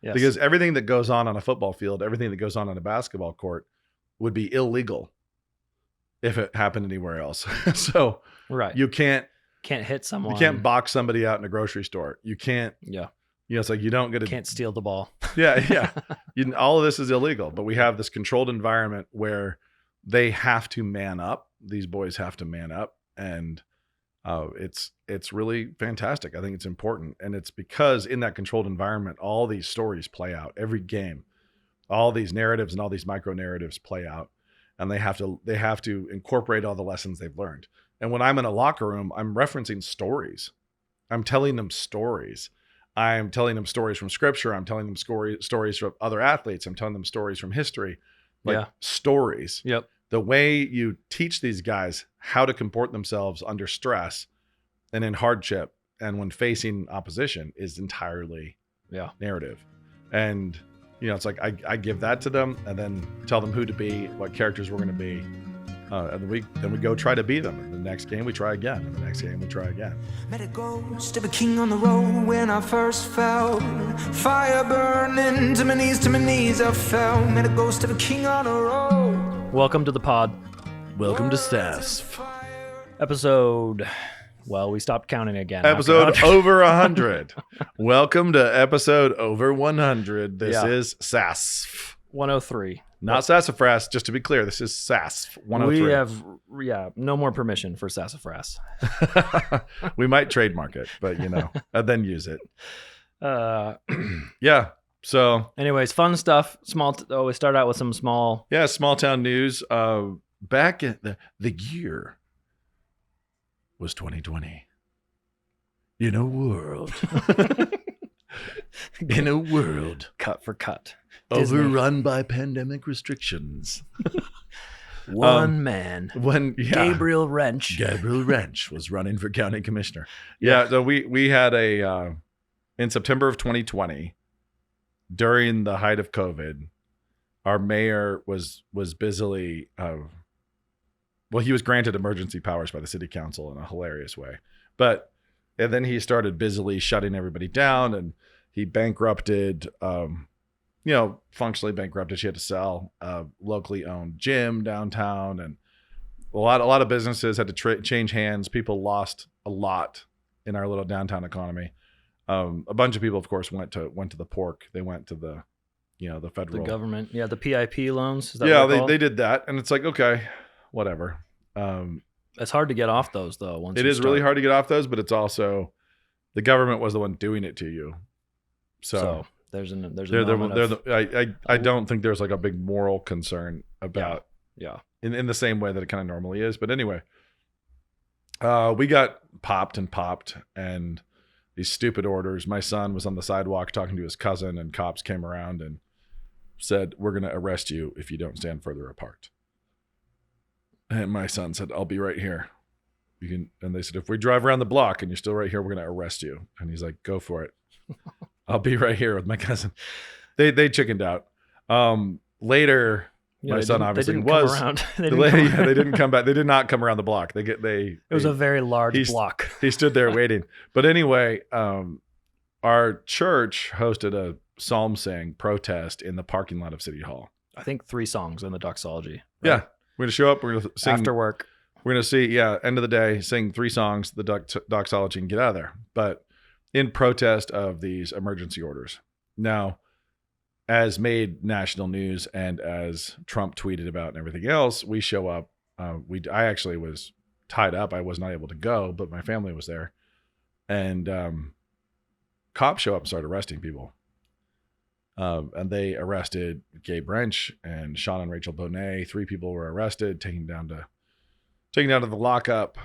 Yes. Because everything that goes on a football field, everything that goes on a basketball court would be illegal if it happened anywhere else. So right. you can't hit someone. You can't box somebody out in a grocery store. You can't. Yeah. It's like you don't get to. Can't steal the ball. Yeah. All of this is illegal, but we have this controlled environment where they have to man up. These boys have to man up, and it's really fantastic. I think it's important, and it's because in that controlled environment, all these stories play out every game. All these narratives and all these micro narratives play out, and they have to incorporate all the lessons they've learned. And when I'm in a locker room, I'm referencing stories. I'm telling them stories. I'm telling them stories from scripture. I'm telling them stories from other athletes. I'm telling them stories from history, stories. Yep. The way you teach these guys how to comport themselves under stress and in hardship and when facing opposition is entirely narrative. And, it's like I give that to them and then tell them who to be, what characters we're going to be. And then we go try to beat them. And the next game we try again. And the next game we try again. Met a ghost of a king on the road when I first fell. Fire burning to my knees I fell. Met a ghost of a king on the road. Welcome to the pod. Welcome to SAS. Episode. Well, we stopped counting again. Episode over 100. Welcome to episode over 100. This is SAS 103. Not sassafras, just to be clear. This is SAS 103. We have, no more permission for sassafras. We might trademark it, but, and then use it. Yeah. So. Anyways, fun stuff. We start out with some small. Yeah, small town news. Back in the year was 2020. In a world. In a world. Cut for cut. Overrun by pandemic restrictions. One man. Gabriel Wrench. Gabriel Wrench was running for county commissioner. Yeah, so we had in September of 2020, during the height of COVID, our mayor was busily, he was granted emergency powers by the city council in a hilarious way. And then he started busily shutting everybody down, and he bankrupted, functionally bankrupted. She had to sell a locally owned gym downtown, and a lot of businesses had to change hands. People lost a lot in our little downtown economy. A bunch of people, of course, went to the pork. They went to the federal, the government. Yeah, the PIP loans. Is that yeah, they did that, and it's like, okay, whatever. It's hard to get off those though. It is really hard to get off those, but it's also the government was the one doing it to you. So there's I don't think there's like a big moral concern about in the same way that it kind of normally is. But anyway, we got popped and these stupid orders. My son was on the sidewalk talking to his cousin, and cops came around and said, "We're going to arrest you if you don't stand further apart." And my son said, "I'll be right here. You can." And they said, "If we drive around the block and you're still right here, we're going to arrest you." And he's like, "Go for it. I'll be right here with my cousin." They chickened out. Later, my son obviously was. They didn't come back. They did not come around the block. It was a very large block. He stood there waiting. But anyway, our church hosted a psalm sing protest in the parking lot of City Hall. I think 3 songs in the doxology. Right? Yeah. We're going to show up. We're going to sing. After work. We're going to see, end of the day, sing 3 songs, the doxology, and get out of there. But in protest of these emergency orders. Now, as made national news and as Trump tweeted about and everything else, we show up. I actually was tied up. I was not able to go, but my family was there. And cops show up and start arresting people. And they arrested Gabe Rench and Sean and Rachel Bonet. 3 people were arrested, taken down to the lockup.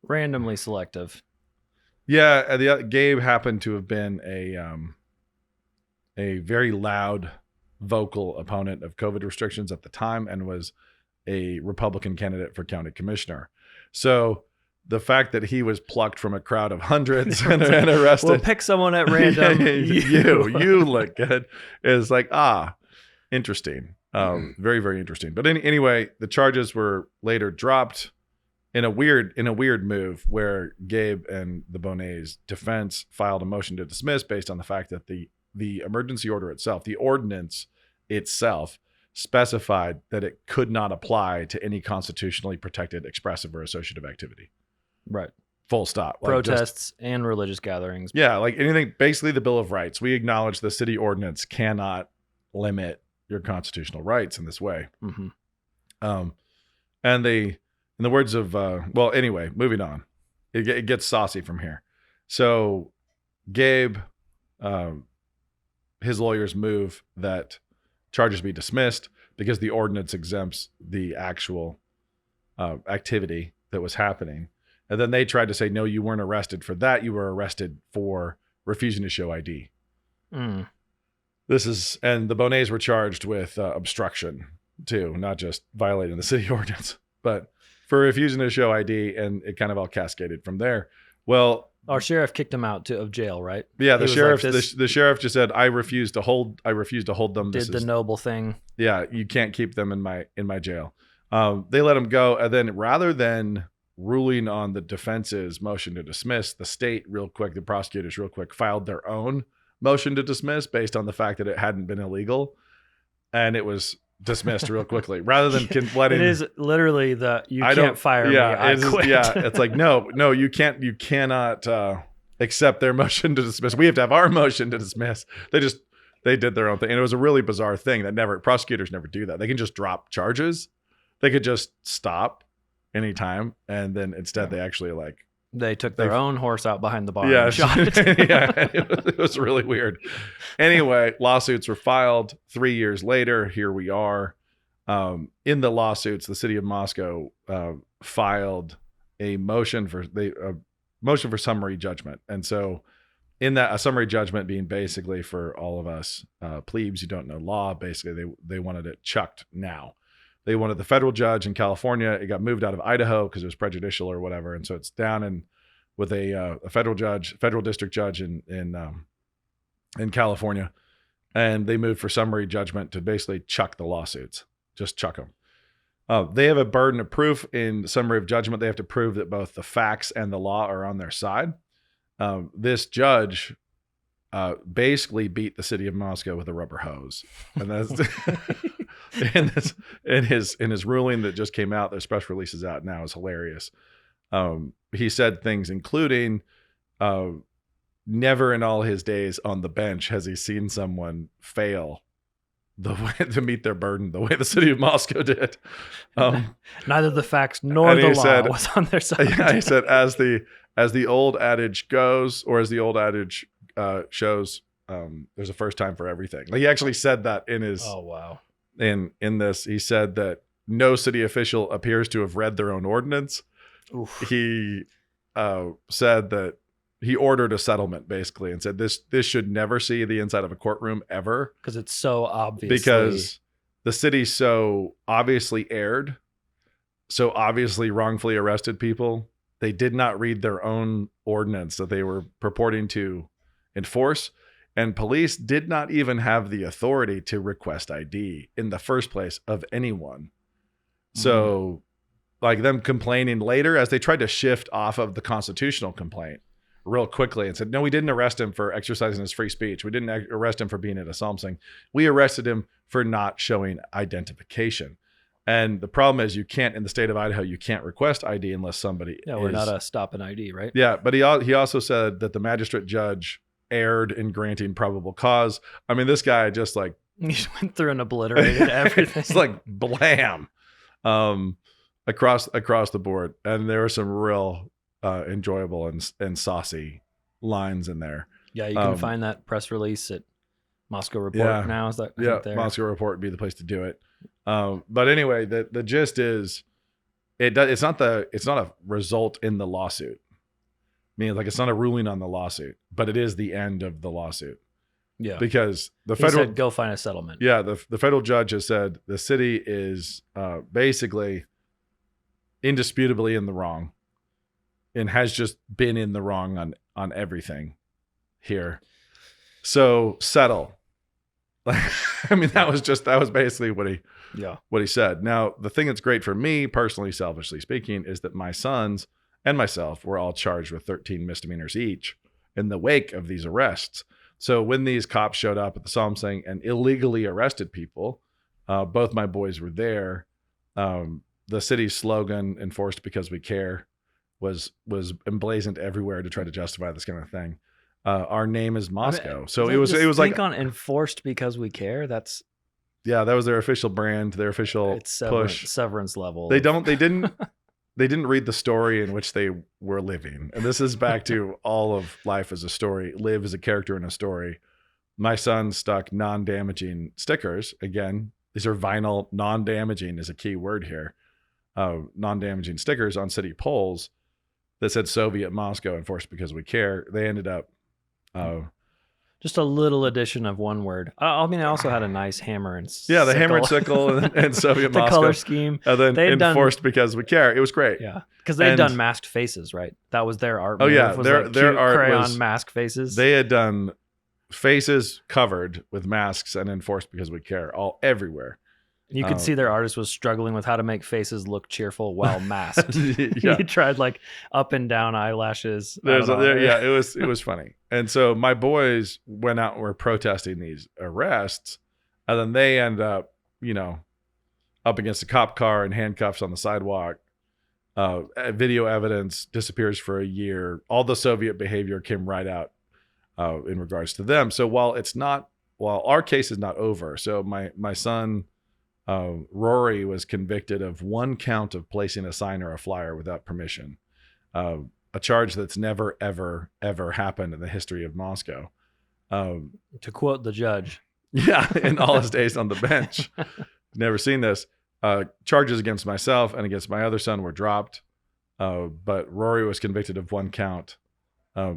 Randomly selective. Yeah, Gabe happened to have been a very loud, vocal opponent of COVID restrictions at the time, and was a Republican candidate for county commissioner. So the fact that he was plucked from a crowd of hundreds and arrested. We'll pick someone at random. You look good. Is like, interesting. Very, very interesting. But anyway, the charges were later dropped in a weird move where Gabe and the Bonet's defense filed a motion to dismiss based on the fact that the the emergency order itself, the ordinance itself, specified that it could not apply to any constitutionally protected expressive or associative activity. Right. Full stop. Protests and religious gatherings. Yeah, like anything, basically the Bill of Rights. We acknowledge the city ordinance cannot limit your constitutional rights in this way. Mm-hmm. And they, in the words of, well, anyway, moving on. It gets saucy from here. So Gabe, his lawyers move that charges be dismissed because the ordinance exempts the actual activity that was happening. And then they tried to say, no, you weren't arrested for that. You were arrested for refusing to show ID. Mm. And the Bonets were charged with obstruction too, not just violating the city ordinance, but for refusing to show ID. And it kind of all cascaded from there. Well, our sheriff kicked him out of jail, right? Yeah, the sheriff, the sheriff just said, I refuse to hold them. Did the noble thing. Yeah, you can't keep them in my jail. They let him go. And then rather than ruling on the defense's motion to dismiss, the prosecutors real quick filed their own motion to dismiss based on the fact that it hadn't been illegal, and it was dismissed real quickly rather than letting. It is literally you can't fire me. I quit. It's like no, you cannot accept their motion to dismiss. We have to have our motion to dismiss. They did their own thing, and it was a really bizarre thing that prosecutors never do that. They can just drop charges. They could just stop anytime, and then instead they actually they took their own horse out behind the barn. Yeah, and shot it. Yeah, it was really weird. Anyway, lawsuits were filed 3 years later. Here we are. In the lawsuits, the city of Moscow filed a motion for summary judgment, and so in that, a summary judgment being basically for all of us plebes who don't know law, basically they wanted it chucked now. They wanted the federal judge in California. It got moved out of Idaho because it was prejudicial or whatever, and so it's down with a federal district judge in California, and they moved for summary judgment to basically chuck the lawsuits, just chuck them. They have a burden of proof in summary of judgment. They have to prove that both the facts and the law are on their side. This judge basically beat the city of Moscow with a rubber hose, and that's. in his ruling that just came out, there's press releases out now, is hilarious. He said things including, never in all his days on the bench has he seen someone fail the way to meet their burden the way the city of Moscow did. Neither the facts nor the law was on their side. Yeah, he said, as the old adage goes, or as the old adage shows, there's a first time for everything. Like, he actually said that in his. Oh wow. In this, he said that no city official appears to have read their own ordinance. Oof. He said that he ordered a settlement basically and said this should never see the inside of a courtroom ever, because it's so obvious. Because the city so obviously erred, so obviously wrongfully arrested people. They did not read their own ordinance that they were purporting to enforce. And police did not even have the authority to request ID in the first place of anyone. So like them complaining later, as they tried to shift off of the constitutional complaint real quickly and said, no, we didn't arrest him for exercising his free speech. We didn't arrest him for being at a psalm sing. We arrested him for not showing identification. And the problem is, you can't, in the state of Idaho, you can't request ID unless somebody we're not a stop an ID, right? Yeah, but he also said that the magistrate judge erred in granting probable cause. I mean, this guy just like he just went through and obliterated everything. It's like blam, across the board. And there were some real enjoyable and saucy lines in there. Yeah, you can find that press release at Moscow Report now. Is that there? Moscow Report would be the place to do it. But anyway, the gist is, it's not a result in the lawsuit. Meaning, like, it's not a ruling on the lawsuit, but it is the end of the lawsuit. Yeah, because the federal said, go find a settlement. Yeah, the federal judge has said the city is basically indisputably in the wrong, and has just been in the wrong on everything here. So settle. I mean, that was basically what he said. Now, the thing that's great for me personally, selfishly speaking, is that my sons and myself were all charged with 13 misdemeanors each in the wake of these arrests. So when these cops showed up at the Psalm Saying and illegally arrested people, both my boys were there. The city's slogan, "Enforced because we care," was emblazoned everywhere to try to justify this kind of thing. Our name is Moscow, so it was like on "Enforced because we care." That's that was their official brand, their official push. Severance level. They didn't read the story in which they were living, and this is back to all of life as a story. Live as a character in a story. My son stuck non-damaging stickers. Again, these are vinyl. Non-damaging is a key word here. Non-damaging stickers on city poles that said "Soviet Moscow, enforced because we care." They ended up just a little addition of one word. I mean, I also had a nice hammer and sickle. The hammer and sickle and Soviet the Moscow. Color scheme. And then enforced because we care. It was great. Yeah, because they'd done masked faces, right? That was their art. Oh yeah, their art crayon was mask faces. They had done faces covered with masks and enforced because we care all everywhere. You could see their artist was struggling with how to make faces look cheerful while masked. Yeah. He tried like up and down eyelashes. It was funny. And so my boys went out and were protesting these arrests, and then they end up, up against a cop car in handcuffs on the sidewalk. Video evidence disappears for a year. All the Soviet behavior came right out in regards to them. So while our case is not over, so my son. Rory was convicted of one count of placing a sign or a flyer without permission, a charge that's never, ever, ever happened in the history of Moscow. To quote the judge. Yeah, in all his days on the bench. Never seen this. Charges against myself and against my other son were dropped, but Rory was convicted of one count.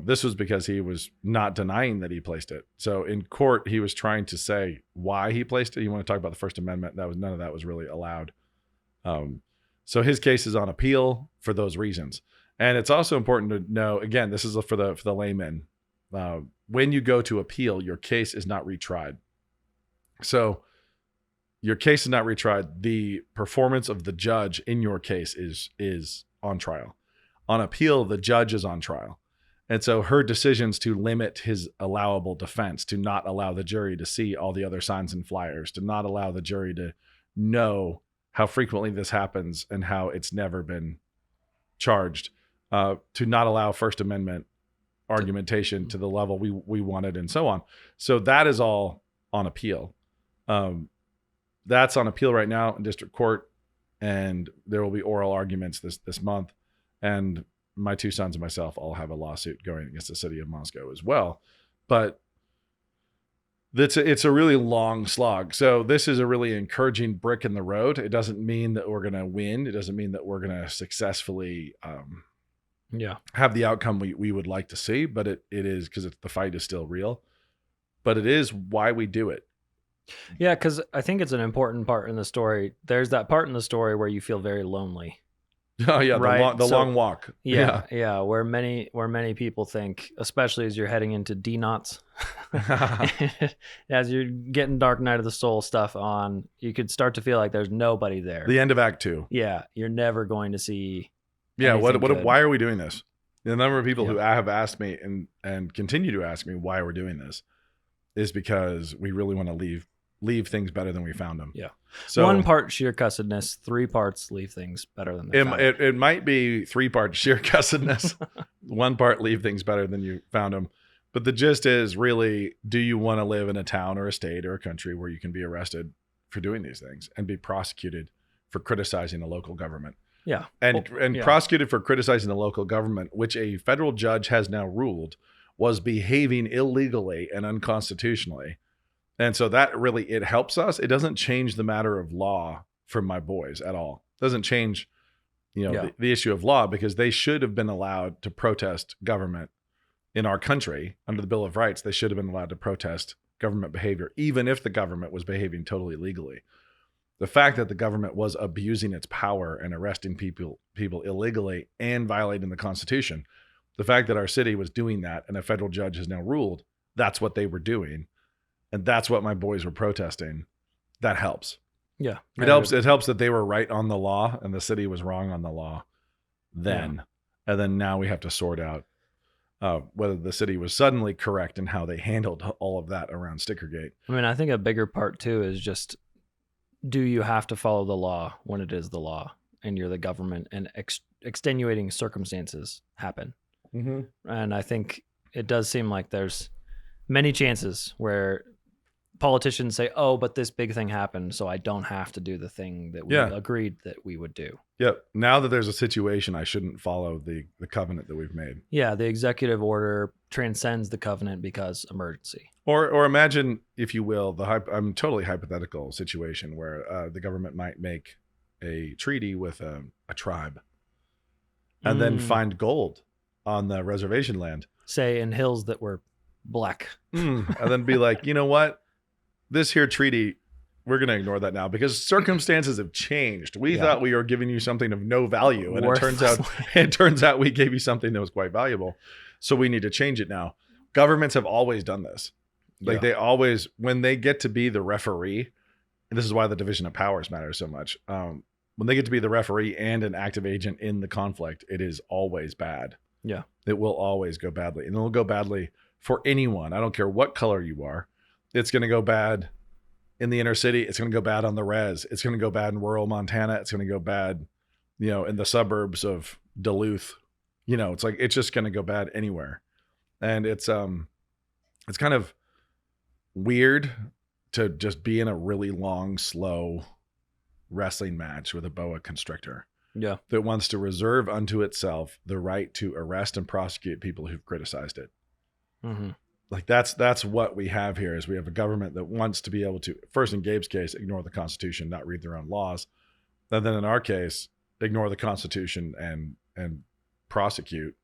This was because he was not denying that he placed it. So in court, he was trying to say why he placed it. You want to talk about the First Amendment? None of that was really allowed. So his case is on appeal for those reasons. And it's also important to know, again, this is for the layman. When you go to appeal, your case is not retried. So your case is not retried. The performance of the judge in your case is on trial. On appeal, the judge is on trial. And so her decisions to limit his allowable defense, to not allow the jury to see all the other signs and flyers, to not allow the jury to know how frequently this happens and how it's never been charged, to not allow First Amendment argumentation to the level we wanted, and so on. So that is all on appeal. That's on appeal right now in district court, and there will be oral arguments this month. And my two sons and myself all have a lawsuit going against the city of Moscow as well. But it's a really long slog. So this is a really encouraging brick in the road. It doesn't mean that we're going to win. It doesn't mean that we're going to successfully have the outcome we would like to see. But it is, because the fight is still real. But it is why we do it. Yeah, because I think it's an important part in the story. There's that part in the story where you feel very lonely. Oh yeah, right? the long walk. Yeah. Where many people think, especially as you're heading into D-knots, as you're getting Dark Night of the Soul stuff on, you could start to feel like there's nobody there. The end of Act 2. Yeah, you're never going to see. Yeah, why are we doing this? The number of people who have asked me and continue to ask me why we're doing this is because we really want to leave things better than we found them. Yeah. So 1 part sheer cussedness, 3 parts leave things better than they found. It might be 3 parts sheer cussedness, 1 part leave things better than you found them. But the gist is really, do you want to live in a town or a state or a country where you can be arrested for doing these things and be prosecuted for criticizing a local government? Yeah. And prosecuted for criticizing the local government, which a federal judge has now ruled was behaving illegally and unconstitutionally. And so that really, it helps us. It doesn't change the matter of law for my boys at all. It doesn't change, the issue of law, because they should have been allowed to protest government in our country under the Bill of Rights. They should have been allowed to protest government behavior, even if the government was behaving totally legally. The fact that the government was abusing its power and arresting people illegally and violating the Constitution, the fact that our city was doing that and a federal judge has now ruled that's what they were doing, and that's what my boys were protesting, that helps. Yeah. It helps. It helps that they were right on the law and the city was wrong on the law then. Yeah. And then now we have to sort out whether the city was suddenly correct in how they handled all of that around Stickergate. I mean, I think a bigger part too is just, do you have to follow the law when it is the law and you're the government and extenuating circumstances happen? Mm-hmm. And I think it does seem like there's many chances where politicians say, oh, but this big thing happened, so I don't have to do the thing that we agreed that we would do. Yep. Now that there's a situation, I shouldn't follow the covenant that we've made. Yeah, the executive order transcends the covenant because emergency. Or imagine, if you will, I'm totally hypothetical situation where the government might make a treaty with a tribe and then find gold on the reservation land. Say in hills that were black. And then be like, you know what? This here treaty, we're going to ignore that now because circumstances have changed. We thought we were giving you something of no value, and it turns out we gave you something that was quite valuable. So we need to change it now. Governments have always done this. Like they always, when they get to be the referee, and this is why the division of powers matters so much. When they get to be the referee and an active agent in the conflict, it is always bad. Yeah. It will always go badly, and it'll go badly for anyone. I don't care what color you are. It's going to go bad in the inner city. It's going to go bad on the res. It's going to go bad in rural Montana. It's going to go bad, in the suburbs of Duluth. It's just going to go bad anywhere. And it's kind of weird to just be in a really long, slow wrestling match with a boa constrictor. Yeah. That wants to reserve unto itself the right to arrest and prosecute people who've criticized it. Mm-hmm. Like that's what we have here is we have a government that wants to be able to, first in Gabe's case, ignore the Constitution, not read their own laws. And then in our case, ignore the Constitution and prosecute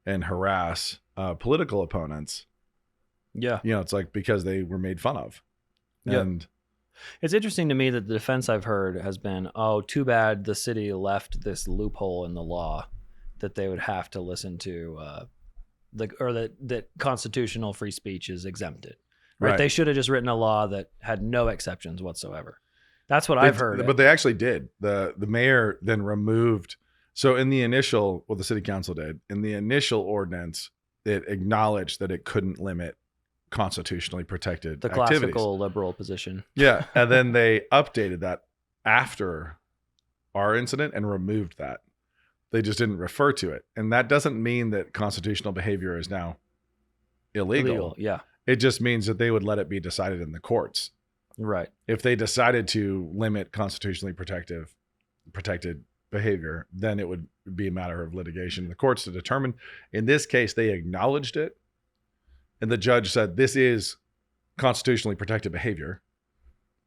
and harass political opponents. Yeah. It's like because they were made fun of. And it's interesting to me that the defense I've heard has been, oh, too bad the city left this loophole in the law that they would have to listen to that constitutional free speech is exempted. Right? They should have just written a law that had no exceptions whatsoever. That's what I've heard. But they actually did. The mayor then removed. So in the initial, the city council did, in the initial ordinance, it acknowledged that it couldn't limit constitutionally protected activities. Classical liberal position. Yeah. And then they updated that after our incident and removed that. They just didn't refer to it. And that doesn't mean that constitutional behavior is now illegal. Yeah. It just means that they would let it be decided in the courts. Right. If they decided to limit constitutionally protected behavior, then it would be a matter of litigation in the courts to determine. In this case, they acknowledged it. And the judge said, this is constitutionally protected behavior.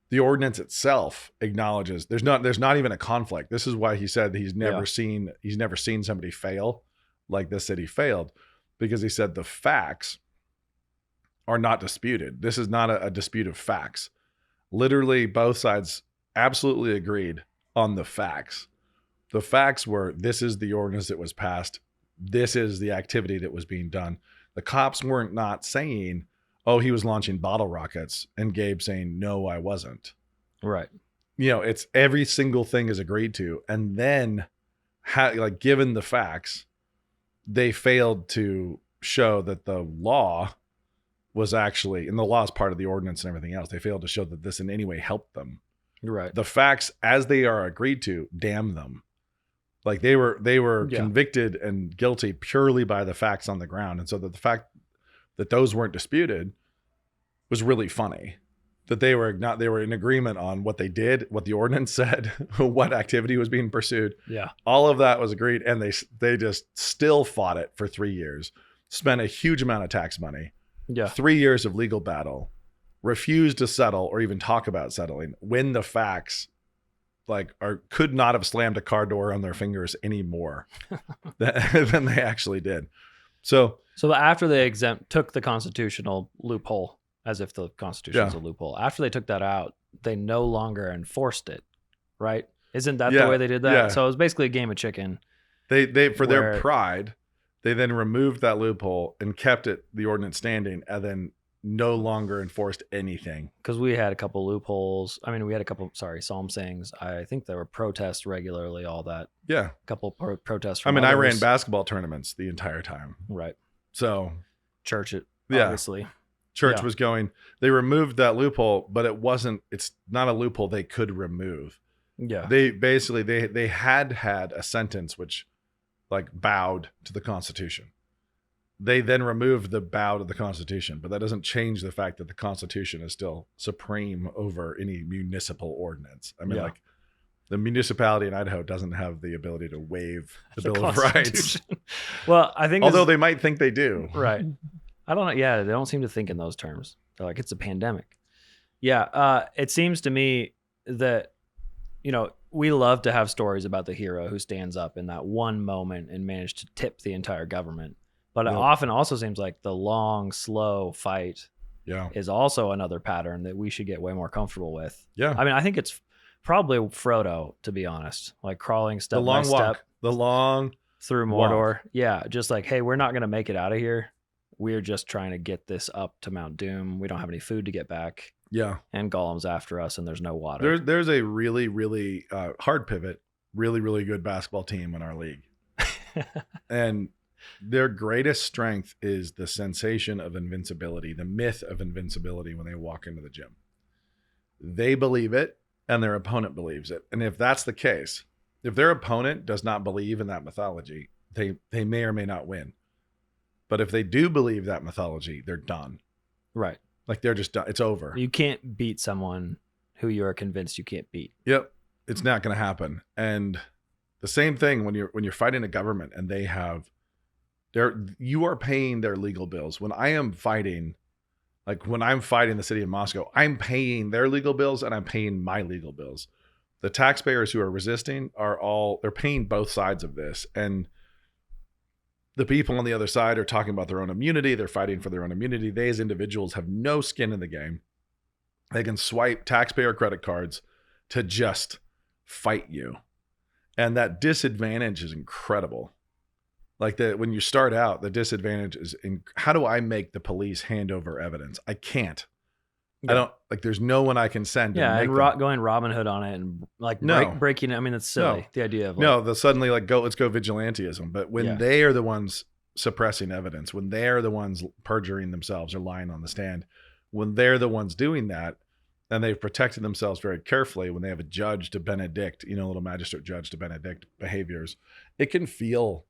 The ordinance itself acknowledges there's not even a conflict. This is why he said he's never seen somebody fail like this city failed, because he said the facts are not disputed. This is not a dispute of facts. Literally, both sides absolutely agreed on the facts. The facts were, this is the ordinance that was passed. This is the activity that was being done. The cops weren't not saying, oh, he was launching bottle rockets, and Gabe saying, no, I wasn't. Right. It's every single thing is agreed to. And then, given the facts, they failed to show that the law was actually, and the law is part of the ordinance and everything else, they failed to show that this in any way helped them. Right. The facts, as they are agreed to, damn them. Like they were convicted and guilty purely by the facts on the ground. And so that the fact that those weren't disputed was really funny. That they were in agreement on what they did, what the ordinance said, what activity was being pursued. Yeah. All of that was agreed. And they just still fought it for 3 years, spent a huge amount of tax money. Yeah. 3 years of legal battle, refused to settle or even talk about settling when the facts could not have slammed a car door on their fingers any more than they actually did. So after they took the constitutional loophole, as if the Constitution is a loophole, after they took that out, they no longer enforced it, right? Isn't that the way they did that? Yeah. So it was basically a game of chicken. They for their pride, they then removed that loophole and kept the ordinance standing, and then no longer enforced anything. Because we had a couple loopholes. I mean, we had a couple, psalm sayings. I think there were protests regularly, all that. Yeah. A couple protests. I ran basketball tournaments the entire time. Right. So Church it, yeah. obviously. Church was going, they removed that loophole, but it's not a loophole they could remove. Yeah. They basically, they had a sentence which like bowed to the Constitution. They then removed the bow to the Constitution, but that doesn't change the fact that the Constitution is still supreme over any municipal ordinance. I mean, like the municipality in Idaho doesn't have the ability to waive the Bill of Rights. Well, I think although they might think they do. Right. I don't know. Yeah, they don't seem to think in those terms. They're like, it's a pandemic. Yeah. It seems to me that, we love to have stories about the hero who stands up in that one moment and managed to tip the entire government. But it often also seems like the long, slow fight is also another pattern that we should get way more comfortable with. Yeah. I mean, I think it's probably Frodo, to be honest, like crawling step by step. The long through Mordor. Walk. Yeah. Just like, hey, we're not going to make it out of here. We're just trying to get this up to Mount Doom. We don't have any food to get back. Yeah. And Gollum's after us and there's no water. There's a really, really hard pivot, really, really good basketball team in our league. And their greatest strength is the sensation of invincibility, the myth of invincibility when they walk into the gym. They believe it and their opponent believes it. And if that's the case, if their opponent does not believe in that mythology, they may or may not win. But if they do believe that mythology, they're done. Right. Like they're just done. It's over. You can't beat someone who you are convinced you can't beat. Yep. It's not going to happen. And the same thing when you're fighting a government and you are paying their legal bills. When I'm fighting the city of Moscow, I'm paying their legal bills and I'm paying my legal bills. The taxpayers who are resisting they're paying both sides of this. And the people on the other side are talking about their own immunity. They're fighting for their own immunity. They as individuals have no skin in the game. They can swipe taxpayer credit cards to just fight you. And that disadvantage is incredible. Like when you start out, the disadvantage is how do I make the police hand over evidence? I can't. Yeah. I don't there's no one I can send. Yeah. And going Robin Hood on it and breaking it. I mean, it's silly. No. The idea of they'll suddenly let's go vigilantism. But when they are the ones suppressing evidence, when they're the ones perjuring themselves or lying on the stand, when they're the ones doing that, and they've protected themselves very carefully, when they have a judge to benedict, a little magistrate judge to benedict behaviors, it can feel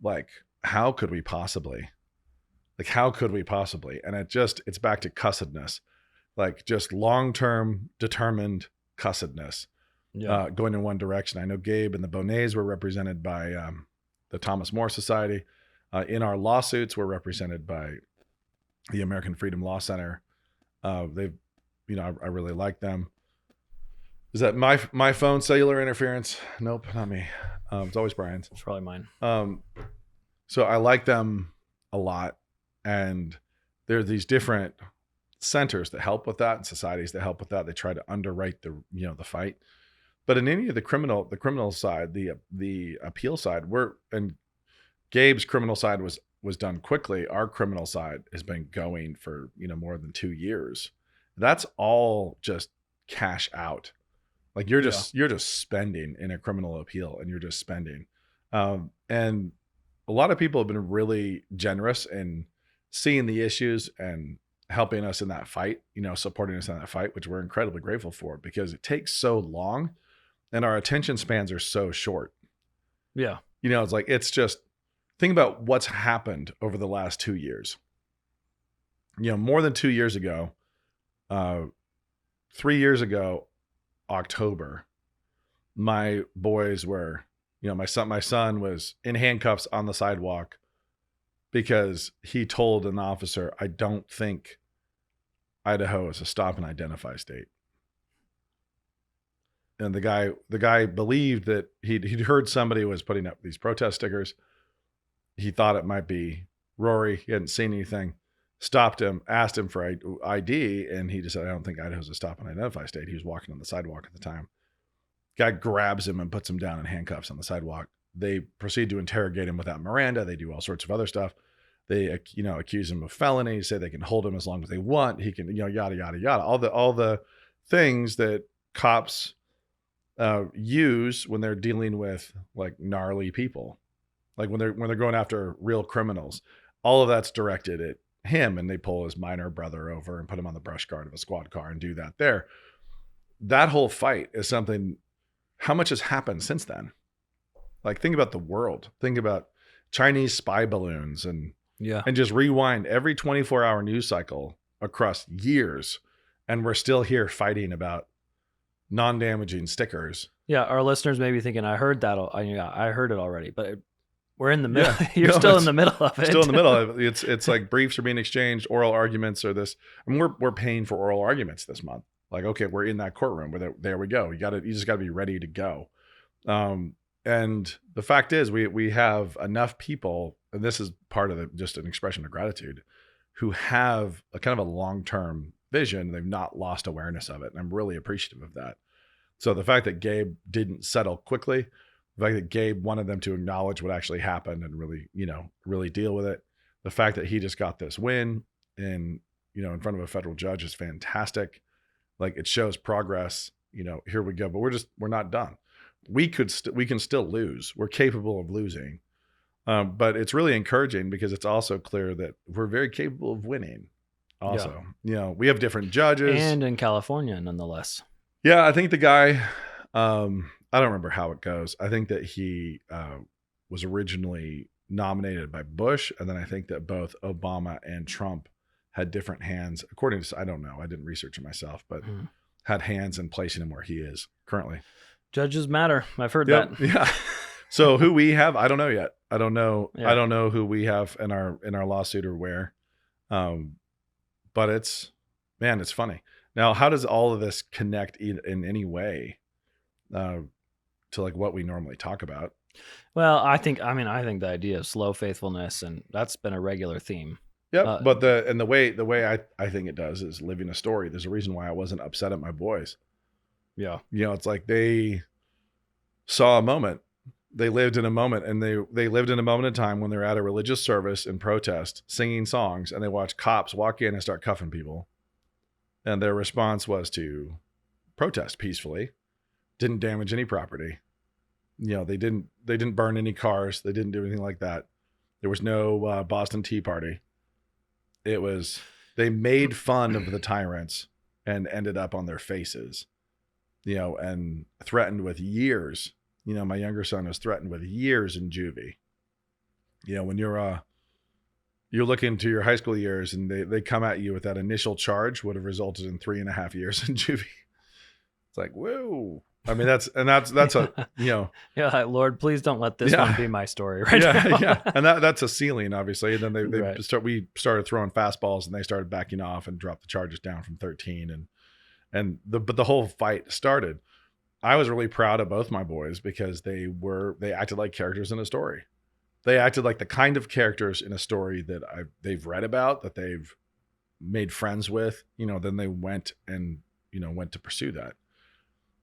like, how could we possibly? And it's back to cussedness, like just long-term determined cussedness, going in one direction. I know Gabe and the Bonnets were represented by the Thomas More Society. In our lawsuits, we're represented by the American Freedom Law Center. They've, I really like them. Is that my phone cellular interference? Nope, not me. It's always Brian's. It's probably mine. So I like them a lot. And there are these different centers that help with that and societies that help with that. They try to underwrite the fight. But in any of the criminal side, the appeal side, and Gabe's criminal side was done quickly. Our criminal side has been going for, more than 2 years. That's all just cash out. Like you're just spending in a criminal appeal, and you're just spending. And a lot of people have been really generous in seeing the issues and helping us in that fight, supporting us in that fight, which we're incredibly grateful for, because it takes so long and our attention spans are so short. Yeah. It's just think about what's happened over the last 2 years. More than 2 years ago, 3 years ago, October, my boys were, my son was in handcuffs on the sidewalk because he told an officer, I don't think Idaho is a stop and identify state. And the guy believed that he'd heard somebody was putting up these protest stickers. He thought it might be Rory. He hadn't seen anything. Stopped him, asked him for ID, and he just said, I don't think Idaho's a stop and identify state. He was walking on the sidewalk at the time. Guy grabs him and puts him down in handcuffs on the sidewalk. They proceed to interrogate him without Miranda. They do all sorts of other stuff. They, accuse him of felony, say they can hold him as long as they want. He can, yada, yada, yada. All the things that cops use when they're dealing with like gnarly people, like when they're going after real criminals. all of that's directed at him, and they pull his minor brother over and put him on the brush guard of a squad car and do that there. That whole fight is something, how much has happened since then? Like, think about the world. Think about Chinese spy balloons and just rewind every 24-hour news cycle across years, and we're still here fighting about non-damaging stickers. Yeah, our listeners may be thinking, I heard that. I heard it already, but we're in the middle. You're still in the middle of it. Still in the middle of it. It's like briefs are being exchanged, oral arguments are this. I mean, we're paying for oral arguments this month. Like, okay, we're in that courtroom. There we go. You just got to be ready to go. And the fact is, we have enough people, and this is part of just an expression of gratitude, who have a kind of a long-term vision. They've not lost awareness of it. And I'm really appreciative of that. So the fact that Gabe didn't settle quickly, the fact that Gabe wanted them to acknowledge what actually happened and really deal with it. The fact that he just got this win in front of a federal judge is fantastic. Like, it shows progress, here we go, but we're not done. We can still lose. We're capable of losing. But it's really encouraging because it's also clear that we're very capable of winning. Also, we have different judges, and in California, nonetheless. Yeah, I think the guy, I don't remember how it goes. I think that he was originally nominated by Bush, and then I think that both Obama and Trump had different hands. According to, I don't know, I didn't research it myself, but had hands in placing him where he is currently. Judges matter. I've heard that. Yeah. So who we have, I don't know yet. I don't know. Yeah. I don't know who we have in our lawsuit or where. But it's funny. Now, how does all of this connect in any way to like what we normally talk about? Well, I think the idea of slow faithfulness, and that's been a regular theme. Yeah, but the way I think it does is living a story. There's a reason why I wasn't upset at my boys. Yeah. It's like they saw a moment. They lived in a moment, and they lived in a moment in time when they're at a religious service in protest, singing songs, and they watched cops walk in and start cuffing people. And their response was to protest peacefully, didn't damage any property. They didn't burn any cars. They didn't do anything like that. There was no Boston Tea Party. It was, they made fun of the tyrants and ended up on their faces, and threatened with years. My younger son was threatened with years in juvie. When you're looking to your high school years and they come at you with that initial charge would have resulted in 3.5 years in juvie. It's like, whoa. I mean, that's a, Yeah, Lord, please don't let this one be my story now. Yeah. And that's a ceiling, obviously. And then we started throwing fastballs, and they started backing off and dropped the charges down from 13. But the whole fight started. I was really proud of both my boys because they acted like characters in a story. They acted like the kind of characters in a story that they've read about, that they've made friends with, then they went to pursue that.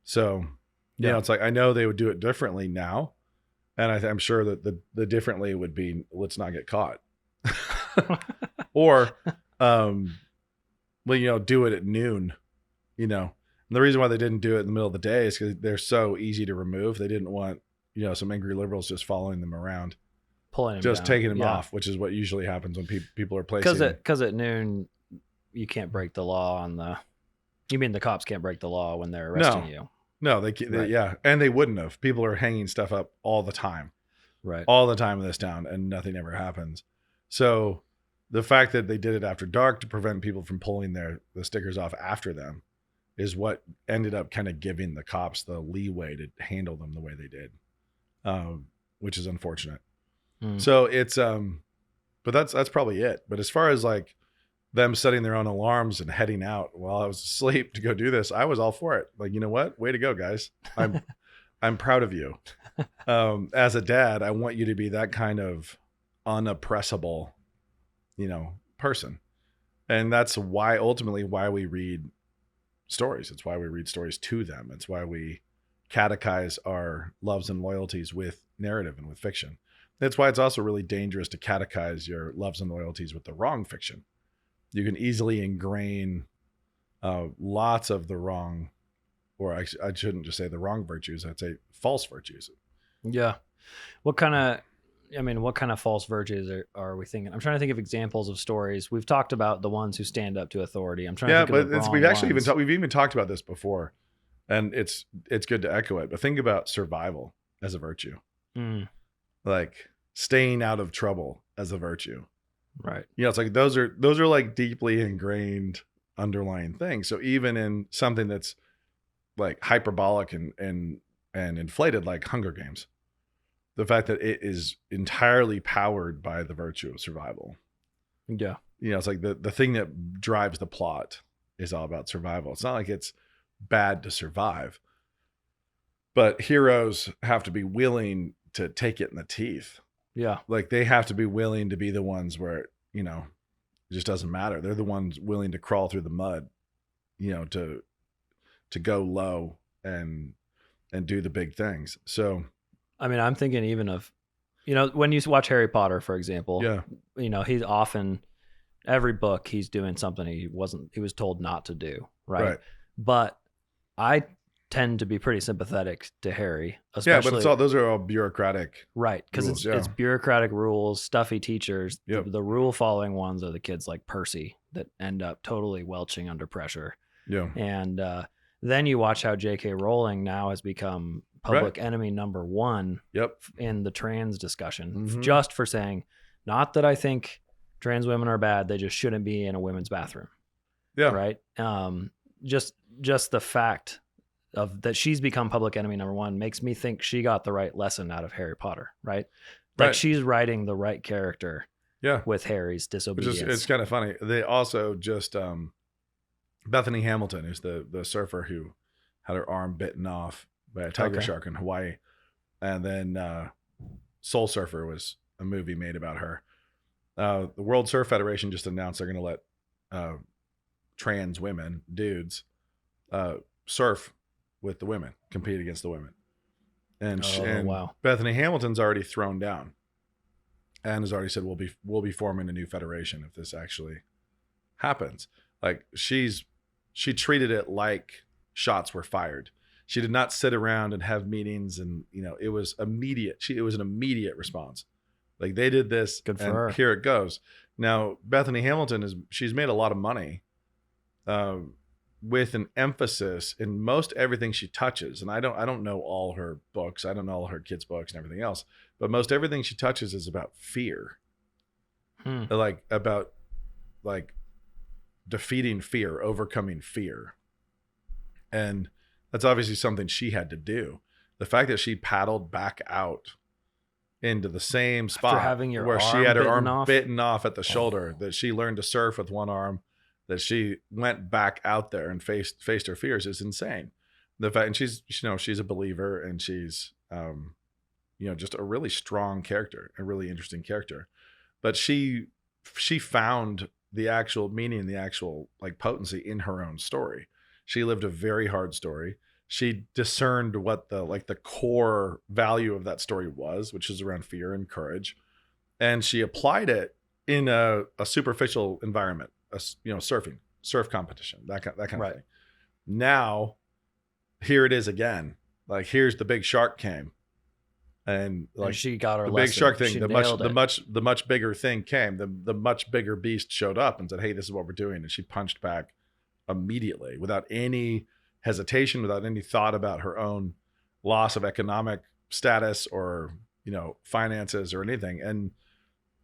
So, it's like, I know they would do it differently now. And I'm sure that the differently would be, let's not get caught. Or, do it at noon, And the reason why they didn't do it in the middle of the day is because they're so easy to remove. They didn't want, some angry liberals just following them around. Pulling him just down. Taking him off, which is what usually happens when people are placing. Because at noon, you can't break the law you mean the cops can't break the law when they're arresting you? No, they yeah, and they wouldn't have. People are hanging stuff up all the time, right? All the time in this town, and nothing ever happens. So the fact that they did it after dark to prevent people from pulling the stickers off after them is what ended up kind of giving the cops the leeway to handle them the way they did, which is unfortunate. So it's but that's probably it. But as far as like them setting their own alarms and heading out while I was asleep to go do this, I was all for it. Like, you know what? Way to go, guys. I'm proud of you. As a dad, I want you to be that kind of unoppressible, person. And that's ultimately why we read stories. It's why we read stories to them. It's why we catechize our loves and loyalties with narrative and with fiction. That's why it's also really dangerous to catechize your loves and loyalties with the wrong fiction. You can easily ingrain lots of the wrong, or I shouldn't just say the wrong virtues, I'd say false virtues. Yeah. What kind of, I mean, what kind of false virtues are we thinking? I'm trying to think of examples of stories. We've talked about the ones who stand up to authority. I'm trying to think of the wrong we've actually ones. we've even talked about this before, and it's good to echo it. But think about survival as a virtue, like staying out of trouble as a virtue, right? You know, it's like those are like deeply ingrained underlying things. So even in something that's like hyperbolic and inflated, like Hunger Games, the fact that it is entirely powered by the virtue of survival. Yeah. You know, it's like the thing that drives the plot is all about survival. It's not like it's bad to survive, but heroes have to be willing to take it in the teeth. Yeah. Like they have to be willing to be the ones where, you know, it just doesn't matter. They're the ones willing to crawl through the mud, you know, to go low and do the big things. So, I mean, I'm thinking even of, you know, when you watch Harry Potter, for example, yeah, you know, he's often, every book he's doing something he was told not to do. Right. But I tend to be pretty sympathetic to Harry, especially. Yeah, but those are all bureaucratic. Right. Because it's bureaucratic rules, stuffy teachers. Yep. The rule following ones are the kids like Percy that end up totally welching under pressure. Yeah. And then you watch how J.K. Rowling now has become public enemy number one in the trans discussion, just for saying, not that I think trans women are bad, they just shouldn't be in a women's bathroom. Yeah. Right. Just the fact of that she's become public enemy number one makes me think she got the right lesson out of Harry Potter. Right. Like she's writing the right character. Yeah. With Harry's disobedience. It's kind of funny. They also just, Bethany Hamilton is the surfer who had her arm bitten off by a tiger shark in Hawaii. And then Soul Surfer was a movie made about her. The World Surf Federation just announced they're going to let trans women, dudes, surf with the women, compete against the women. And, wow. Bethany Hamilton's already thrown down and has already said, we'll be forming a new federation if this actually happens. Like she treated it like shots were fired. She did not sit around and have meetings, and you know, it was immediate. It was an immediate response. Like they did this, good for and her. Here it goes. Now Bethany Hamilton she's made a lot of money, with an emphasis in most everything she touches. And I don't know all her books. I don't know all her kids' books and everything else, but most everything she touches is about fear, about defeating fear, overcoming fear. And that's obviously something she had to do. The fact that she paddled back out into the same spot where she had her arm bitten off at the shoulder, that she learned to surf with one arm, that she went back out there and faced her fears is insane. The fact, and she's a believer, and she's, just a really strong character, a really interesting character, but she found the actual meaning, the actual like potency in her own story. She lived a very hard story. She discerned what the core value of that story was, which is around fear and courage. And she applied it in a superficial environment, surf competition, that kind of thing. Now, here it is again. Like, here's the big shark came. And like she got her the lesson. Big shark thing, she the much bigger thing came. The much bigger beast showed up and said, "Hey, this is what we're doing." And she punched back immediately, without any hesitation, without any thought about her own loss of economic status or finances or anything. And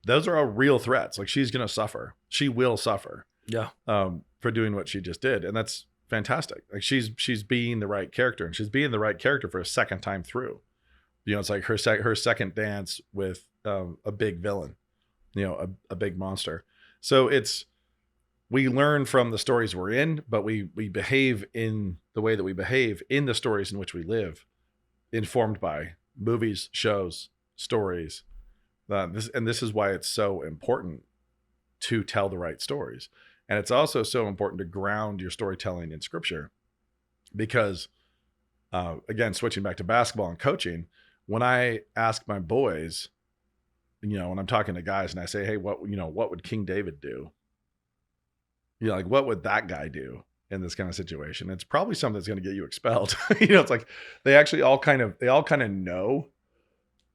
those are all real threats. Like, she's going to suffer. She will suffer. Yeah. For doing what she just did, and that's fantastic. Like, she's being the right character, and she's being the right character for a second time through. It's like her second dance with a big villain, a big monster. So we learn from the stories we're in, but we behave in the way that we behave in the stories in which we live, informed by movies, shows, stories. This is why it's so important to tell the right stories. And it's also so important to ground your storytelling in scripture, because again, switching back to basketball and coaching, when I ask my boys, when I'm talking to guys and I say, "Hey, what would King David do?" Like, what would that guy do in this kind of situation? It's probably something that's going to get you expelled. It's like they all kind of know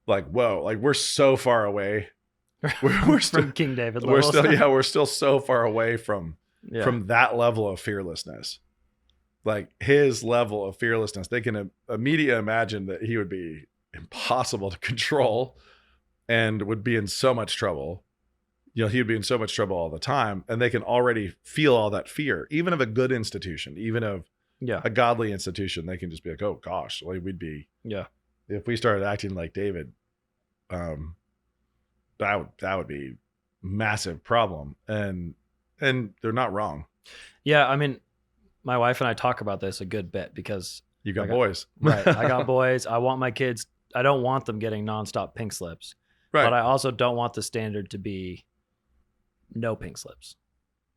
like, whoa, like we're so far away. We're still from King David we're levels. we're still so far away from that level of fearlessness. Like his level of fearlessness, they can immediately imagine that he would be impossible to control and would be in so much trouble. You know, he would be in so much trouble all the time, and they can already feel all that fear, even of a good institution, even of a godly institution. They can just be like, oh gosh, like we'd be, if we started acting like David, that would be massive problem. And they're not wrong. Yeah. I mean, my wife and I talk about this a good bit because you got boys, right? I got boys. I want my kids. I don't want them getting nonstop pink slips, right? But I also don't want the standard to be no pink slips,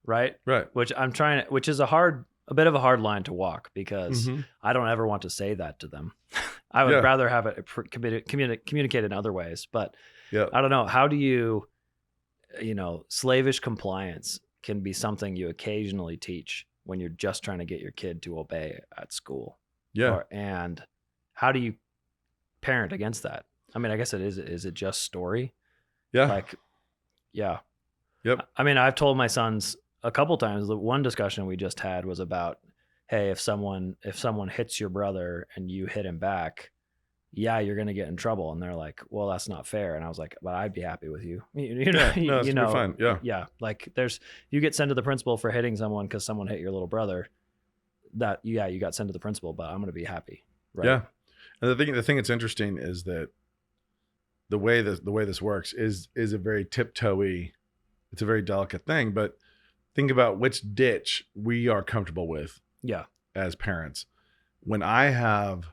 right? Right. Which is a bit of a hard line to walk because I don't ever want to say that to them. I would rather have it communicated in other ways. But I don't know. How do you slavish compliance can be something you occasionally teach when you're just trying to get your kid to obey at school. Yeah. And how do you parent against that? I mean, I guess is it just story? Yeah. Like, yeah. Yep. I mean, I've told my sons a couple times. The one discussion we just had was about, hey, if someone hits your brother and you hit him back, you're going to get in trouble. And they're like, well, that's not fair. And I was like, but I'd be happy with you. It's fine. Yeah. Yeah. Like you get sent to the principal for hitting someone because someone hit your little brother. You got sent to the principal, but I'm going to be happy. Right. Yeah. And the thing that's interesting is that the way this works is a very tiptoey, it's a very delicate thing, but think about which ditch we are comfortable with. Yeah. As parents, when I have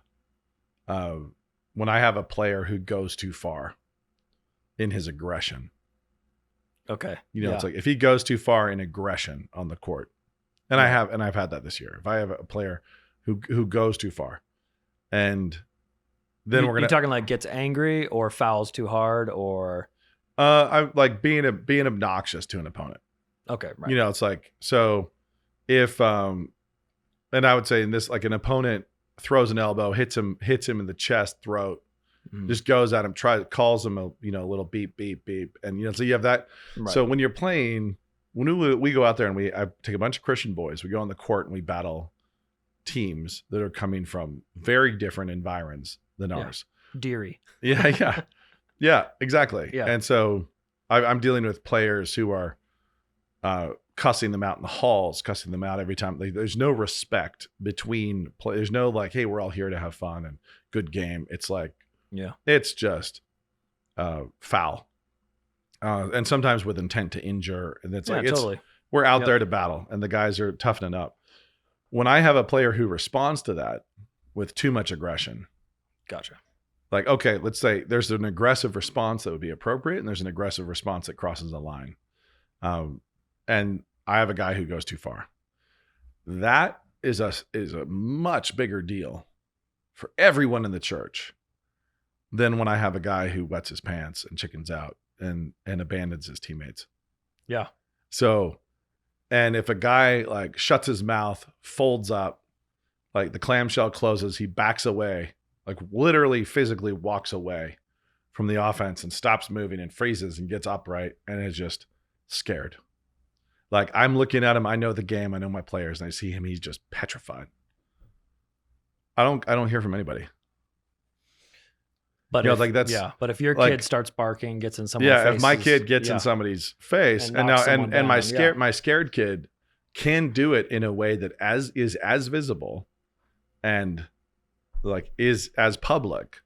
a player who goes too far in his aggression. Okay. It's like if he goes too far in aggression on the court, and I've had that this year. If I have a player who goes too far, and then we're talking like gets angry or fouls too hard or I'm like being obnoxious to an opponent. Okay. Right. It's like, so if and I would say in this, like an opponent throws an elbow, hits him in the chest, throat, just goes at him, calls him a little beep, beep, beep. And, so you have that. Right. So when you're playing, when we go out there and I take a bunch of Christian boys, we go on the court and we battle teams that are coming from very different environs than ours. Deary. Yeah. Yeah, exactly. Yeah. And so I'm dealing with players who are, cussing them out in the halls, cussing them out every time. Like, there's no respect between play. There's no like, hey, we're all here to have fun and good game. It's like, it's just foul, and sometimes with intent to injure. And it's like we're out there to battle, and the guys are toughening up. When I have a player who responds to that with too much aggression, gotcha. Like, okay, let's say there's an aggressive response that would be appropriate, and there's an aggressive response that crosses the line. And I have a guy who goes too far. That is a much bigger deal for everyone in the church than when I have a guy who wets his pants and chickens out and abandons his teammates. Yeah. So, and if a guy like shuts his mouth, folds up, like the clamshell closes, he backs away, like literally physically walks away from the offense and stops moving and freezes and gets upright and is just scared. Like, I'm looking at him, I know the game, I know my players, and I see him, he's just petrified. I don't hear from anybody. But but if your kid starts barking, gets in someone's face. If my kid gets in somebody's face and my scared kid can do it in a way that is as visible and like is as public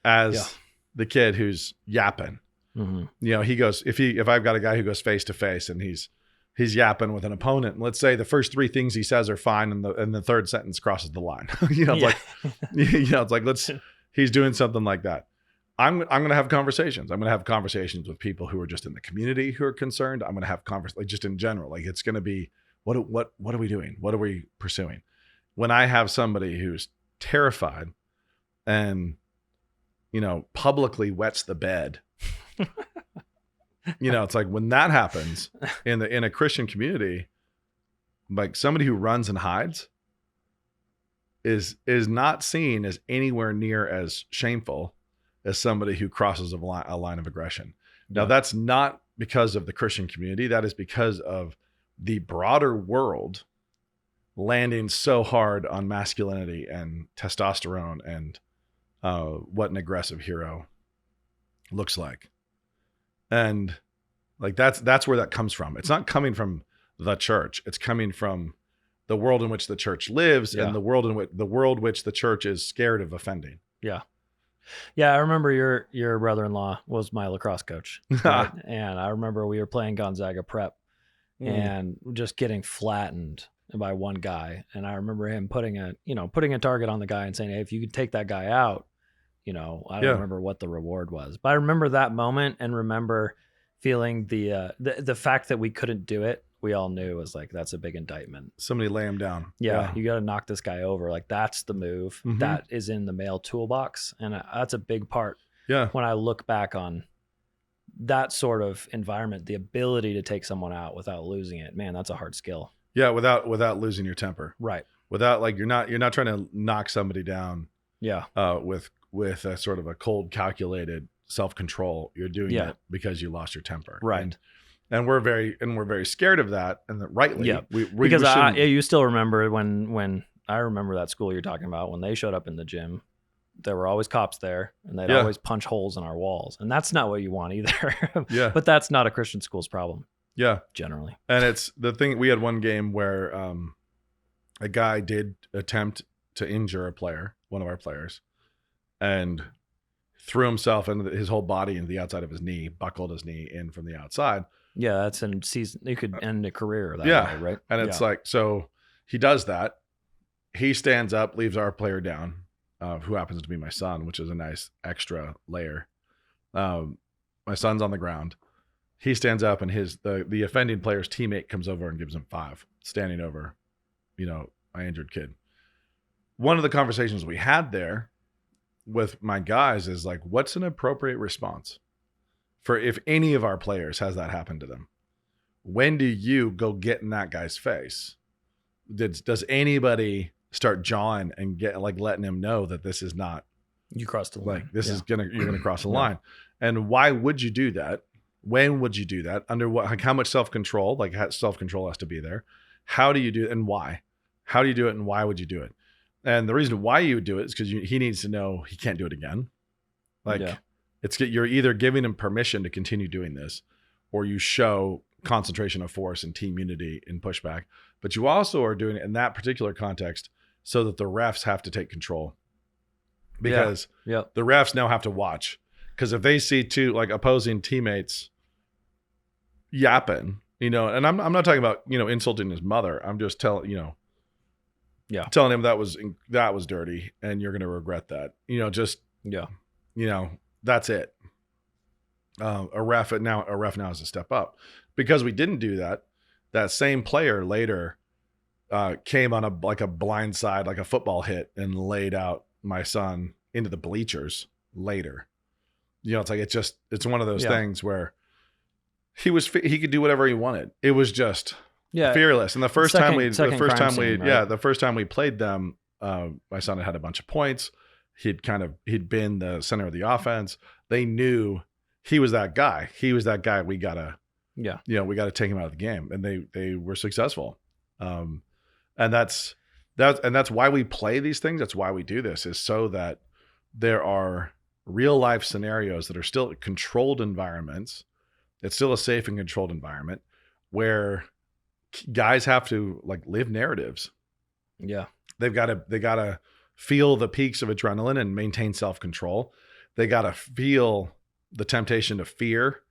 as the kid who's yapping. Mm-hmm. He goes, if I've got a guy who goes face to face and he's yapping with an opponent, and let's say the first three things he says are fine, and the third sentence crosses the line. It's like he's doing something like that. I'm going to have conversations. I'm going to have conversations with people who are just in the community who are concerned. I'm going to have conversations just in general. Like, it's going to be, what are we doing? What are we pursuing? When I have somebody who's terrified and, publicly wets the bed, it's like when that happens in a Christian community, like somebody who runs and hides is not seen as anywhere near as shameful as somebody who crosses a line of aggression. Now, that's not because of the Christian community. That is because of the broader world landing so hard on masculinity and testosterone and what an aggressive hero looks like. And like that's where that comes from. It's not coming from the church. It's coming from the world in which the church lives and the world which the church is scared of offending. Yeah. Yeah, I remember your brother-in-law was my lacrosse coach, right? And I remember we were playing Gonzaga Prep and just getting flattened by one guy. And I remember him putting a target on the guy and saying, "Hey, if you could take that guy out, I don't remember what the reward was, but I remember that moment and remember feeling the fact that we couldn't do it. We all knew was like, that's a big indictment. Somebody lay him down. Yeah. You got to knock this guy over. Like that's the move that is in the male toolbox. And that's a big part. Yeah. When I look back on that sort of environment, the ability to take someone out without losing it, man, that's a hard skill. Yeah. Without losing your temper. Right. Without like, you're not trying to knock somebody down. Yeah. With a sort of a cold, calculated self-control. You're doing it because you lost your temper. Right. And we're very scared of that, and that rightly. Yeah, because you still remember when I remember that school you're talking about when they showed up in the gym, there were always cops there, and they'd always punch holes in our walls, and that's not what you want either. Yeah, but that's not a Christian school's problem. Yeah, generally. And it's the thing. We had one game where a guy did attempt to injure one of our players, and threw himself into his whole body into the outside of his knee, buckled his knee in from the outside. Yeah, that's in season. You could end a career that way, right? And it's like, so he does that. He stands up, leaves our player down, who happens to be my son, which is a nice extra layer. My son's on the ground. He stands up, and the offending player's teammate comes over and gives him 5, standing over, my injured kid. One of the conversations we had there with my guys is like, what's an appropriate response for if any of our players has that happen to them? When do you go get in that guy's face? Does anybody start jawing and get like letting him know that this is not, you crossed the line. Like this is you're gonna cross the line. And why would you do that? When would you do that? Under what? Like how much self-control? Like self-control has to be there. How do you do it, and why? How do you do it, and why would you do it? And the reason why you would do it is because he needs to know he can't do it again. Like you're either giving him permission to continue doing this, or you show concentration of force and team unity in pushback. But you also are doing it in that particular context so that the refs have to take control, because the refs now have to watch. Because if they see two like opposing teammates yapping, and I'm not talking about insulting his mother. I'm just telling telling him that was dirty and you're going to regret that. That's it. A ref now has to step up, because we didn't do that. That same player later came on a blind side, like a football hit, and laid out my son into the bleachers later. It's like, it's one of those things where he could do whatever he wanted. It was just fearless. And the first time we played them, my son had a bunch of points. He'd been the center of the offense. They knew he was that guy. We gotta take him out of the game. And they were successful. And that's why we play these things. That's why we do this, is so that there are real life scenarios that are still controlled environments. It's still a safe and controlled environment where guys have to like live narratives. Yeah. They gotta feel the peaks of adrenaline and maintain self-control. They gotta feel the temptation to fear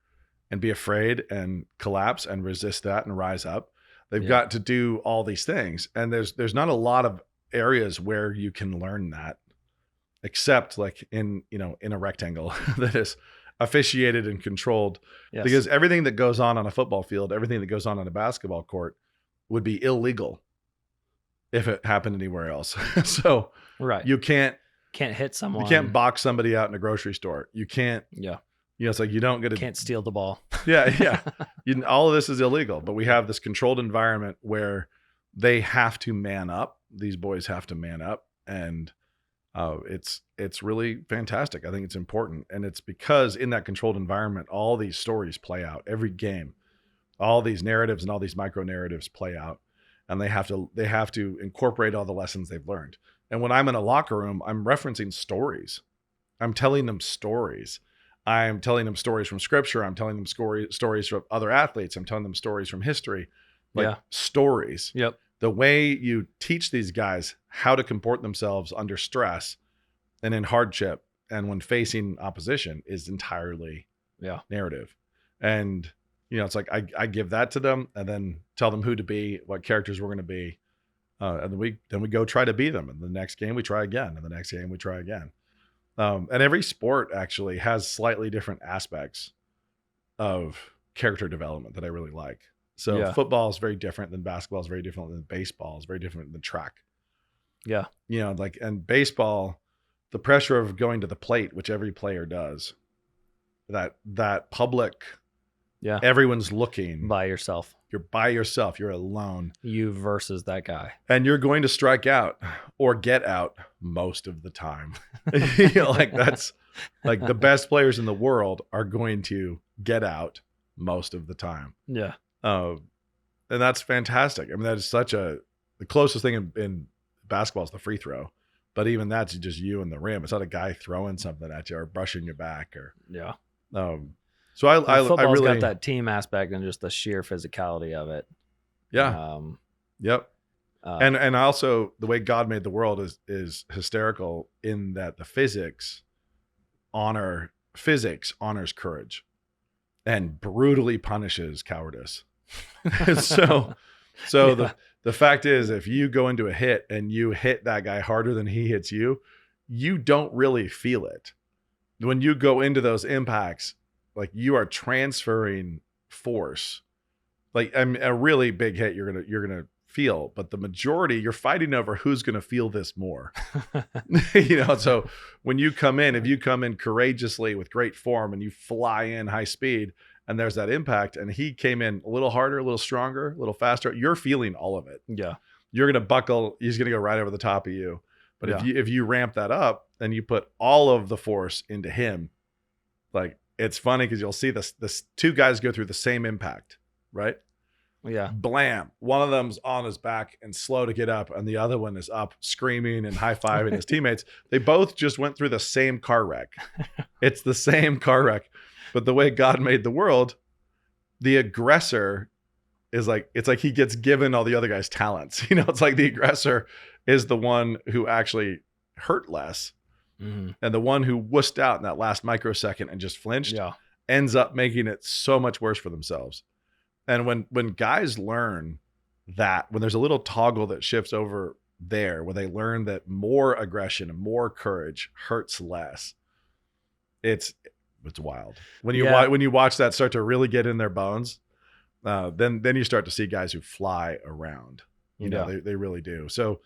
and be afraid and collapse and resist that and rise up. They've got to do all these things. And there's not a lot of areas where you can learn that, except like in a rectangle that is officiated and controlled. Yes. Because everything that goes on a football field, everything that goes on a basketball court would be illegal if it happened anywhere else. So you can't hit someone. You can't box somebody out in a grocery store. You can't. Yeah. It's like you don't get can't steal the ball. Yeah. All of this is illegal, but we have this controlled environment where they have to man up. These boys have to man up and It's really fantastic. I think it's important, and it's because in that controlled environment, all these stories play out every game. All these narratives and all these micro narratives play out, and they have to incorporate all the lessons they've learned. And when I'm in a locker room, I'm referencing stories. I'm telling them stories. I'm telling them stories from scripture. I'm telling them stories from other athletes. I'm telling them stories from history, stories. Yep. The way you teach these guys how to comport themselves under stress and in hardship and when facing opposition is entirely narrative. And, it's like I give that to them and then tell them who to be, what characters we're going to be. And then we go try to be them. And the next game we try again. And the next game we try again. And every sport actually has slightly different aspects of character development that I really like. So football is very different than basketball, is very different than baseball, is very different than track. Yeah. And baseball, the pressure of going to the plate, which every player does, that public, everyone's looking. By yourself. You're by yourself. You're alone. You versus that guy. And you're going to strike out or get out most of the time. That's like the best players in the world are going to get out most of the time. Yeah. And that's fantastic. I mean, that is the closest thing in basketball is the free throw, but even that's just you in the rim. It's not a guy throwing something at you or brushing your back or, so football's I really got that team aspect and just the sheer physicality of it. Yeah. Yep. And also the way God made the world is hysterical in that the physics honors courage and brutally punishes cowardice. so the fact is, if you go into a hit and you hit that guy harder than he hits you, you don't really feel it. When you go into those impacts, like you are transferring force. Like a really big hit, you're gonna feel, but the majority, you're fighting over who's gonna feel this more. So when you come in, if you come in courageously with great form and you fly in high speed, and there's that impact, and he came in a little harder, a little stronger, a little faster, you're feeling all of it. Yeah, you're gonna buckle. He's gonna go right over the top of you. But if you ramp that up and you put all of the force into him, like it's funny because you'll see this two guys go through the same impact, right? Yeah. Blam. One of them's on his back and slow to get up, and the other one is up screaming and high-fiving his teammates. They both just went through the same car wreck. It's the same car wreck. But the way God made the world, the aggressor is like, it's like he gets given all the other guys' talents. It's like the aggressor is the one who actually hurt less. Mm-hmm. And the one who wussed out in that last microsecond and just flinched ends up making it so much worse for themselves. And when guys learn that, when there's a little toggle that shifts over there, where they learn that more aggression and more courage hurts less, it's wild. When you watch that start to really get in their bones, then you start to see guys who fly around. They really do. So,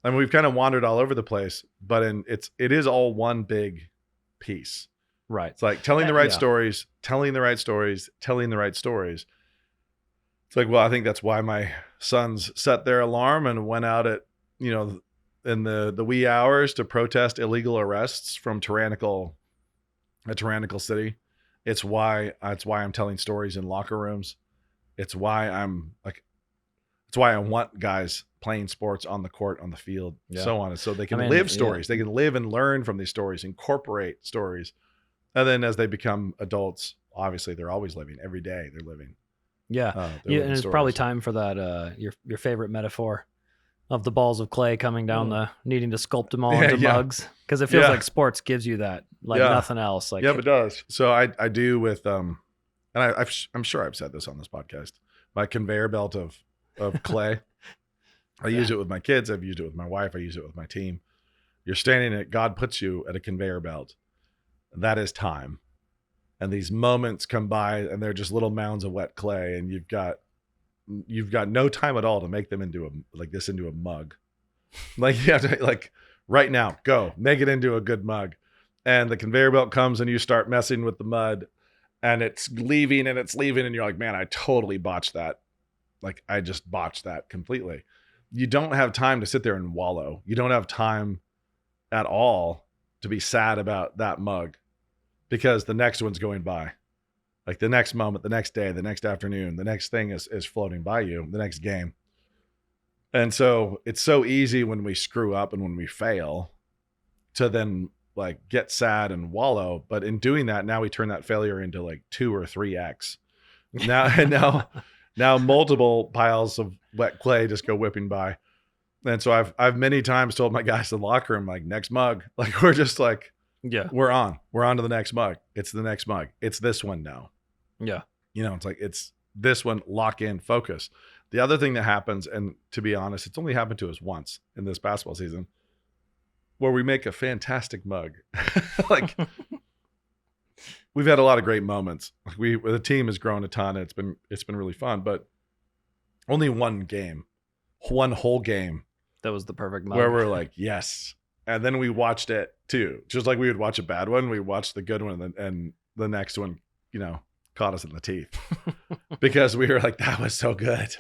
I mean, we've kind of wandered all over the place, but it is all one big piece. Right. It's like telling the right stories, telling the right stories, telling the right stories. It's like, well, I think that's why my sons set their alarm and went out at, in the wee hours to protest illegal arrests from a tyrannical city. It's why I'm telling stories in locker rooms. It's why I want guys playing sports on the court, on the field, so on. And so they can live stories. They can live and learn from these stories, incorporate stories. And then as they become adults, obviously they're always living. Every day they're living. Yeah. And it's probably time for that, your favorite metaphor of the balls of clay coming down needing to sculpt them all into mugs. Because it feels like sports gives you that, like nothing else. Like it does. So I do with, and I'm sure I've said this on this podcast, my conveyor belt of clay. I use it with my kids. I've used it with my wife. I use it with my team. You're standing at, God puts you at a conveyor belt. That is time. And these moments come by and they're just little mounds of wet clay. And you've got no time at all to make them into a mug. Like you have to, right now, go make it into a good mug. And the conveyor belt comes and you start messing with the mud and it's leaving. And you're like, man, I totally botched that. Like I just botched that completely. You don't have time to sit there and wallow. You don't have time at all to be sad about that mug, because the next one's going by. Like the next moment, the next day, the next afternoon, the next thing is floating by you, the next game. And so it's so easy when we screw up and when we fail to then like get sad and wallow. But in doing that, now we turn that failure into like 2 or 3x. Now multiple piles of wet clay just go whipping by. And so I've many times told my guys in the locker room, like, next mug, like we're just like, yeah, we're on to the next mug. It's the next mug. It's this one now. Yeah. It's like, it's this one, lock in, focus. The other thing that happens, and to be honest, it's only happened to us once in this basketball season, where we make a fantastic mug. Like, we've had a lot of great moments. The team has grown a ton. It's been really fun, but only one whole game. That was the perfect mug. Where we're like, yes. And then we watched it too. Just like we would watch a bad one, we watched the good one, and the next one, caught us in the teeth because we were like, that was so good.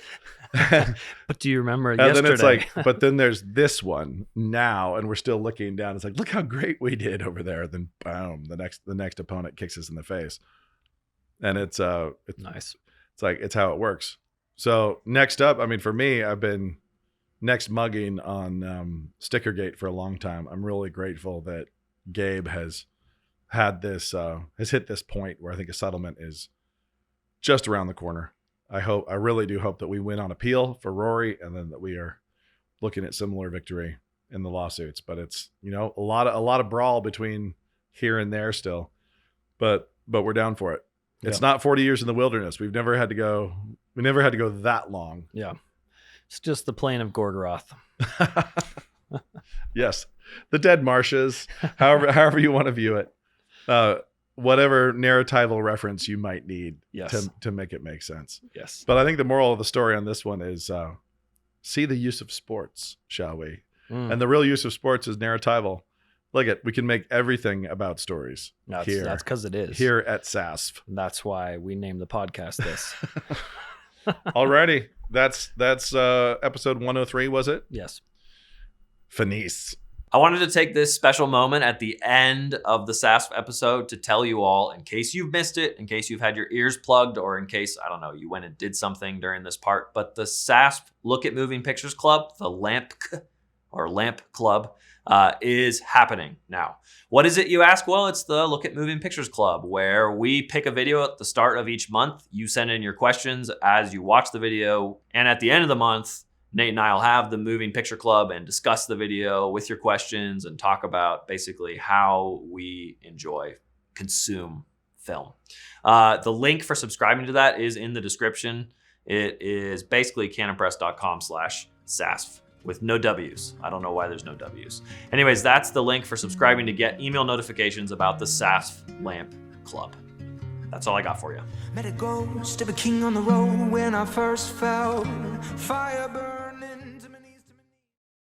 But do you remember and yesterday? Then it's like, but then there's this one now, and we're still looking down. It's like, look how great we did over there. Then boom, the next opponent kicks us in the face. And it's nice. It's like, it's how it works. So next up, I mean, for me, I've been next mugging on Stickergate for a long time. I'm really grateful that Gabe has hit this point where I think a settlement is just around the corner. I really do hope that we win on appeal for Rory, and then that we are looking at similar victory in the lawsuits. But it's, a lot of brawl between here and there still, but we're down for it. It's not 40 years in the wilderness. We never had to go that long. Yeah. It's just the plain of Gorgoroth. Yes. The dead marshes, however you want to view it. Whatever narratival reference you might need to make it make sense. Yes. But I think the moral of the story on this one is see the use of sports, shall we? And the real use of sports is narratival. Look we can make everything about stories. That's because it is. Here at SASF. That's why we named the podcast this. Alrighty. That's episode 103, was it? Yes. Finis. I wanted to take this special moment at the end of the SASF episode to tell you all, in case you've missed it, in case you've had your ears plugged, or in case, I don't know, you went and did something during this part, but the SASF Look at Moving Pictures Club, the Lamp Club, is happening now. What is it, you ask? Well, it's the Look at Moving Pictures Club, where we pick a video at the start of each month. You send in your questions as you watch the video, and at the end of the month, Nate and I will have the Moving Picture Club and discuss the video with your questions and talk about basically how we consume film. The link for subscribing to that is in the description. It is basically canonpress.com/SASF with no W's. I don't know why there's no W's. Anyways, that's the link for subscribing to get email notifications about the SASF Lamp Club. That's all I got for you. Met a ghost of a king on the road when I first fell. Fire burned.